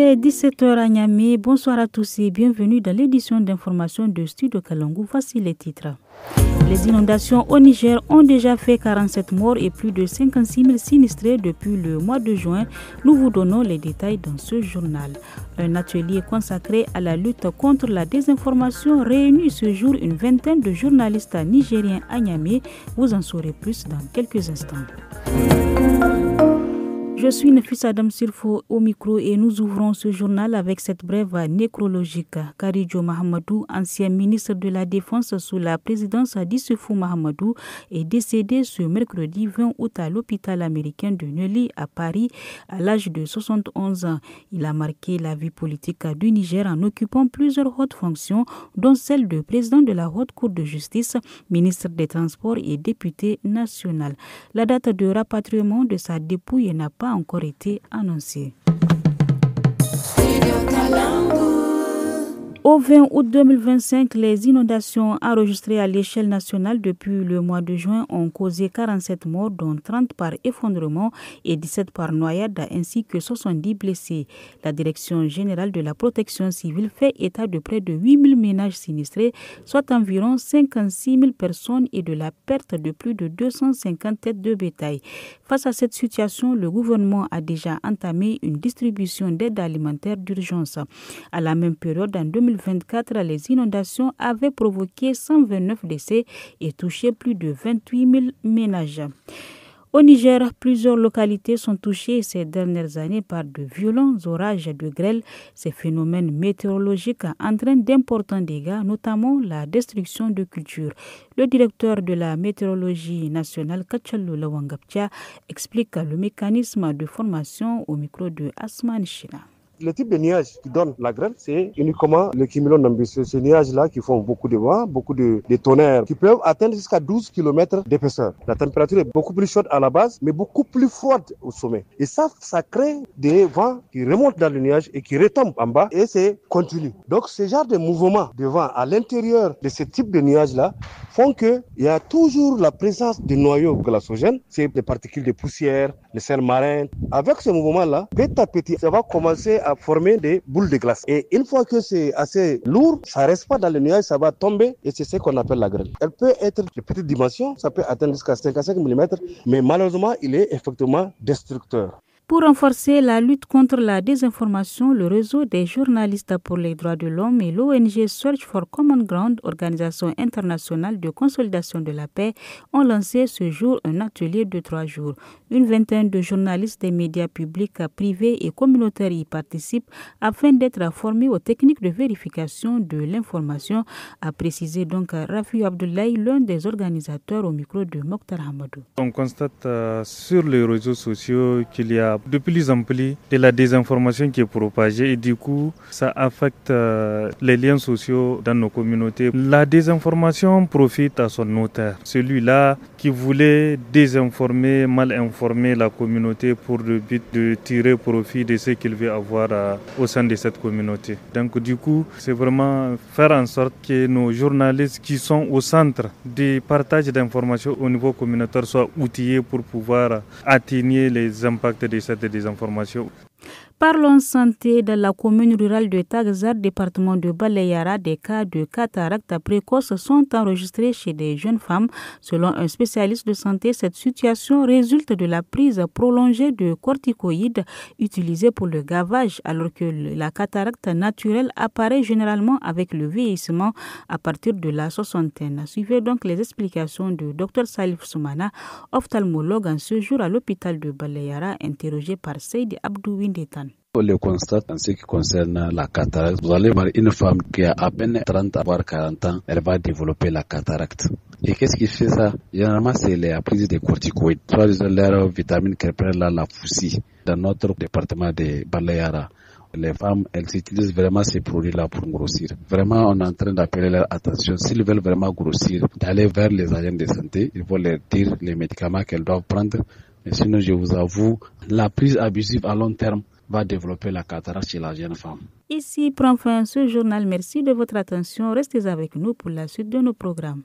est 17h à Niamey. Bonsoir à tous et bienvenue dans l'édition d'information de Studio Kalangou. Voici les titres. Les inondations au Niger ont déjà fait 47 morts et plus de 56 000 sinistrés depuis le mois de juin. Nous vous donnons les détails dans ce journal. Un atelier consacré à la lutte contre la désinformation réunit ce jour une vingtaine de journalistes nigériens à Niamey. Vous en saurez plus dans quelques instants. Je suis Nefis Adam Sirfo au micro et nous ouvrons ce journal avec cette brève nécrologique. Karidjo Mahamadou, ancien ministre de la Défense sous la présidence d'Issoufou Mahamadou, est décédé ce mercredi 20 août à l'hôpital américain de Neuilly à Paris à l'âge de 71 ans. Il a marqué la vie politique du Niger en occupant plusieurs hautes fonctions, dont celle de président de la Haute Cour de justice, ministre des Transports et député national. La date de rapatriement de sa dépouille n'a pas encore été annoncé. Au 20 août 2025, les inondations enregistrées à l'échelle nationale depuis le mois de juin ont causé 47 morts, dont 30 par effondrement et 17 par noyade, ainsi que 70 blessés. La Direction générale de la protection civile fait état de près de 8 000 ménages sinistrés, soit environ 56 000 personnes et de la perte de plus de 250 têtes de bétail. Face à cette situation, le gouvernement a déjà entamé une distribution d'aide alimentaire d'urgence. À la même période, en 2024, les inondations avaient provoqué 129 décès et touché plus de 28 000 ménages. Au Niger, plusieurs localités sont touchées ces dernières années par de violents orages de grêle. Ces phénomènes météorologiques entraînent d'importants dégâts, notamment la destruction de cultures. Le directeur de la météorologie nationale, Kachalou Lawangaptia, explique le mécanisme de formation au micro de Asman China. Le type de nuages qui donne la grêle, c'est uniquement le cumulonimbus. Ces nuages-là qui font beaucoup de vent, beaucoup de tonnerres, qui peuvent atteindre jusqu'à 12 km d'épaisseur. La température est beaucoup plus chaude à la base, mais beaucoup plus froide au sommet. Et ça crée des vents qui remontent dans le nuage et qui retombent en bas, et c'est continu. Donc, ce genre de mouvement de vent à l'intérieur de ce type de nuages-là font qu'il y a toujours la présence de noyaux glaçogènes, c'est des particules de poussière, les cerfs marins. Avec ce mouvement-là, petit à petit, ça va commencer à former des boules de glace. Et une fois que c'est assez lourd, ça reste pas dans le nuage, ça va tomber et c'est ce qu'on appelle la grêle. Elle peut être de petite dimension, ça peut atteindre jusqu'à 55 mm, mais malheureusement, il est effectivement destructeur. Pour renforcer la lutte contre la désinformation, le réseau des journalistes pour les droits de l'homme et l'ONG Search for Common Ground, organisation internationale de consolidation de la paix, ont lancé ce jour un atelier de 3 jours. Une vingtaine de journalistes des médias publics, privés et communautaires y participent afin d'être formés aux techniques de vérification de l'information, a précisé donc Rafi Abdoulaye, l'un des organisateurs au micro de Mokhtar Hamadou. On constate sur les réseaux sociaux qu'il y a de plus en plus de la désinformation qui est propagée et du coup ça affecte les liens sociaux dans nos communautés. La désinformation profite à son auteur, celui-là qui voulait désinformer, mal informer la communauté pour le but de tirer profit de ce qu'il veut avoir au sein de cette communauté. Donc du coup c'est vraiment faire en sorte que nos journalistes qui sont au centre du partage d'informations au niveau communautaire soient outillés pour pouvoir atténuer les impacts de cette désinformation. Parlons santé. Dans la commune rurale de Tagzar, département de Baleyara, des cas de cataracte précoce sont enregistrés chez des jeunes femmes. Selon un spécialiste de santé, cette situation résulte de la prise prolongée de corticoïdes utilisés pour le gavage, alors que la cataracte naturelle apparaît généralement avec le vieillissement à partir de la soixantaine. Suivez donc les explications de Dr Salif Soumana, ophtalmologue en séjour à l'hôpital de Baleyara, interrogé par Seydi Abdou Windetan. On le constate en ce qui concerne la cataracte. Vous allez voir une femme qui a à peine 30 voire 40 ans, elle va développer la cataracte. Et qu'est-ce qui fait ça? Généralement, c'est la prise des corticoïdes, soit leur vitamine qu'elle prend là, la Foussi, dans notre département de Baleyara. Les femmes, elles utilisent vraiment ces produits-là pour grossir. Vraiment, on est en train d'appeler leur attention. S'ils veulent vraiment grossir, d'aller vers les agents de santé, il faut leur dire les médicaments qu'elles doivent prendre. Mais sinon, je vous avoue, la prise abusive à long terme va développer la cataracte chez la jeune femme. Ici prend fin ce journal. Merci de votre attention. Restez avec nous pour la suite de nos programmes.